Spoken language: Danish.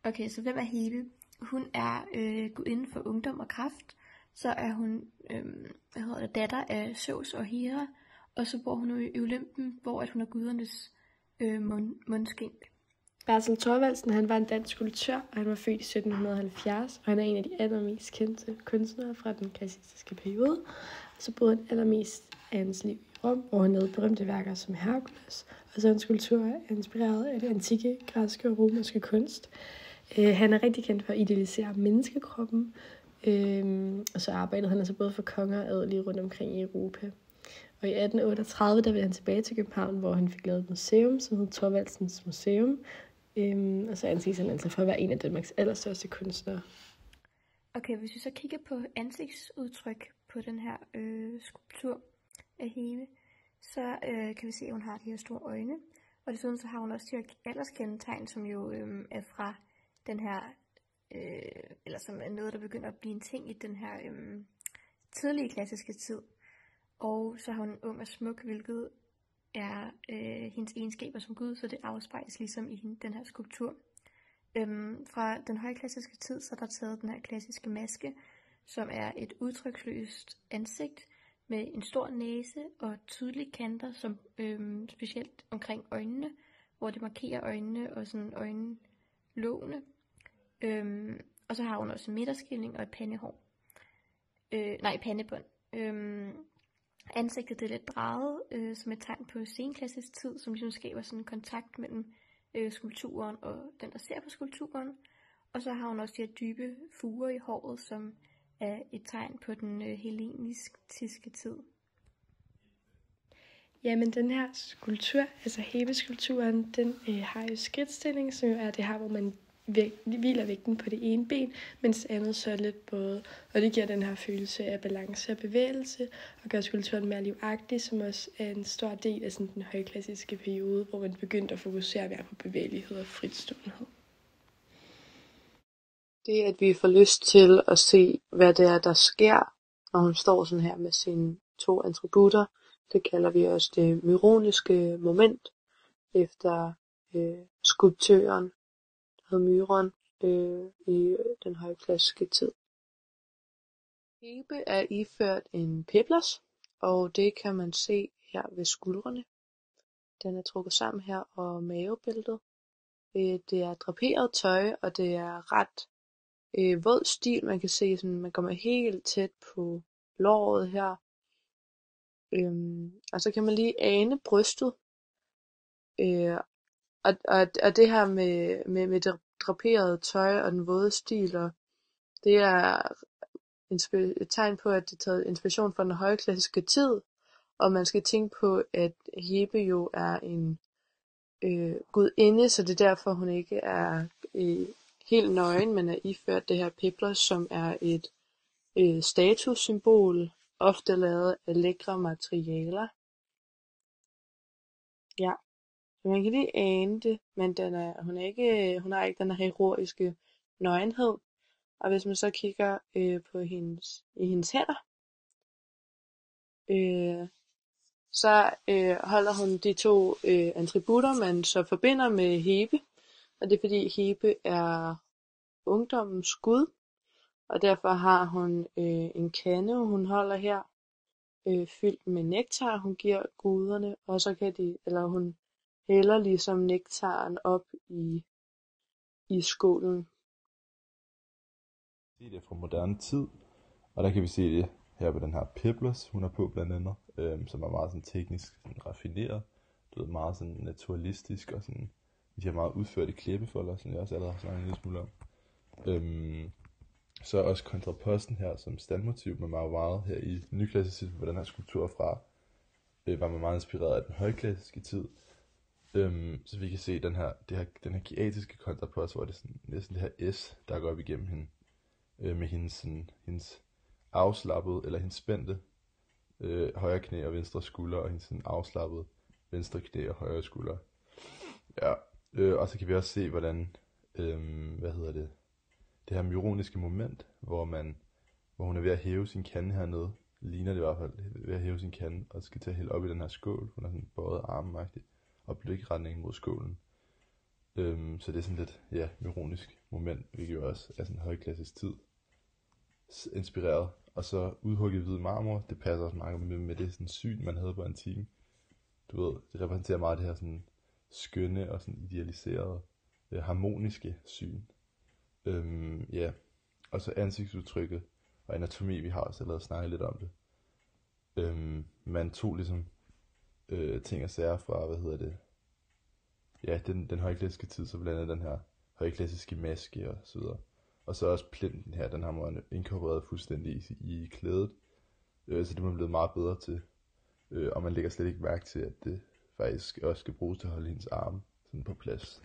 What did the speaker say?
Okay, så hvem er Hebe? Hun er gudinde for ungdom og kraft. Så er hun datter af Zeus og Hera. Og så bor hun i Olympen, hvor at hun er gudernes mundskænk. Bertel Thorvaldsen, han var en dansk skulptør, og han var født i 1770, og han er en af de allermest kendte kunstnere fra den klassiske periode. Og så boede han allermest af hans liv i Rom, hvor han lavede berømte værker som Hercules, og så en skulptur inspireret af det antikke græske og romerske kunst. Han er rigtig kendt for at idealisere menneskekroppen, og så arbejdede han altså både for konger og adelige rundt omkring i Europa. Og i 1838, der vendte han tilbage til København, hvor han fik lavet et museum, som hed Thorvaldsens Museum. Og så anses han altså for at være en af Danmarks allerstørste kunstnere. Okay, hvis vi så kigger på ansigtsudtryk på den her skulptur af Hebe, så kan vi se, at hun har de her store øjne. Og desuden så har hun også de her alderskendetegn, som jo er fra den her, eller som er noget, der begynder at blive en ting i den her tidlige klassiske tid. Og så har hun ung og smuk, hvilket er hendes egenskaber som gud, så det afspejles ligesom i den her skulptur. Fra den højklassiske tid, så er der taget den her klassiske maske, som er et udtryksløst ansigt med en stor næse og tydelige kanter, som specielt omkring øjnene, hvor det markerer øjnene og sådan øjenlågene. Og så har hun også en midterskilning og et pandehår. Pandebånd. Ansigtet det er lidt drejet, som et tegn på senklassisk tid, som ligesom skaber sådan en kontakt mellem skulpturen og den, der ser på skulpturen. Og så har hun også de her dybe fuger i håret, som er et tegn på den hellenistiske tid. Jamen den her skulptur, altså Hebe-skulpturen, den har jo skridtstilling, som jo er det her, hvor man hviler vægten på det ene ben, mens det andet så er lidt både, og det giver den her følelse af balance og bevægelse, og gør skulpturen mere livagtig, som også er en stor del af sådan den højklassiske periode, hvor man begyndte at fokusere mere på bevægelighed og fritståenhed. Det, at vi får lyst til at se, hvad det er, der sker, når hun står sådan her med sine 2 attributter, det kalder vi også det myroniske moment, efter skulptøren, hed Myron, i den højklassiske tid. Hebe er iført en peplos, og det kan man se her ved skuldrene. Den er trukket sammen her, og mavebæltet. Det er draperet tøj, og det er ret våd stil. Man kan se, sådan, man kommer helt tæt på låret her. Og så kan man lige ane brystet. Og det her med det draperede tøj og den våde stil, og det er et tegn på, at det er taget inspiration fra den højklassiske tid, og man skal tænke på, at Hebe jo er en gudinde, så det er derfor, hun ikke er helt nøgen, men er iført det her peplos, som er et statussymbol, ofte lavet af lækre materialer. Ja. Så man kan lige ane det, men hun har ikke den her heroiske nøgenhed. Og hvis man så kigger på hendes hænder, så holder hun de 2 attributter, man så forbinder med Hebe. Og det er fordi Hebe er ungdommens gud, og derfor har hun en kande, hun holder her, fyldt med nektar, hun giver guderne, og så kan hun hælder ligesom nektaren op i skålen. Det er fra moderne tid, og der kan vi se det her på den her peplos, hun har på blandt andet, som er meget sådan teknisk sådan raffineret, meget sådan naturalistisk og sådan, de har meget udført i klippefolder, som jeg også allerede har snakket en lille smule om. Så også kontraposten her som standmotiv med meget her i nyklassisk, hvor den her skulptur fra var man meget inspireret af den højklassiske tid. Så vi kan se den her kiatiske kontrapost, hvor det er sådan, næsten det her S, der går op igennem hende, med hendes afslappede, eller hendes spændte højre knæ og venstre skulder, og hendes sådan afslappede venstre knæ og højre skulder. Ja, og så kan vi også se, hvordan, det her myroniske moment, hvor hun er ved at hæve sin kande hernede, ligner det i hvert fald, ved at hæve sin kande, og skal til at hælde op i den her skål. Hun har sådan bøjet armen-agtigt, og blikretningen mod skålen. Så det er sådan lidt, ja, ironisk moment, hvilket jo også er sådan en højklassisk tid inspireret. Og så udhugget hvid marmor, det passer også meget med det sådan syn, man havde på antikken. Du ved, det repræsenterer meget det her sådan skønne og sådan idealiserede, harmoniske syn. Ja, og så ansigtsudtrykket og anatomi, vi har også allerede snakket lidt om det. Man tog ligesom ting og sager fra, ja, den højklassiske tid, så blandt andet den her højklassiske maske og så videre. Og så også plinten her, den har man inkorporeret fuldstændig i klædet. Så det er man blevet meget bedre til. Og man lægger slet ikke mærke til, at det faktisk også skal bruges til at holde hendes arme sådan på plads.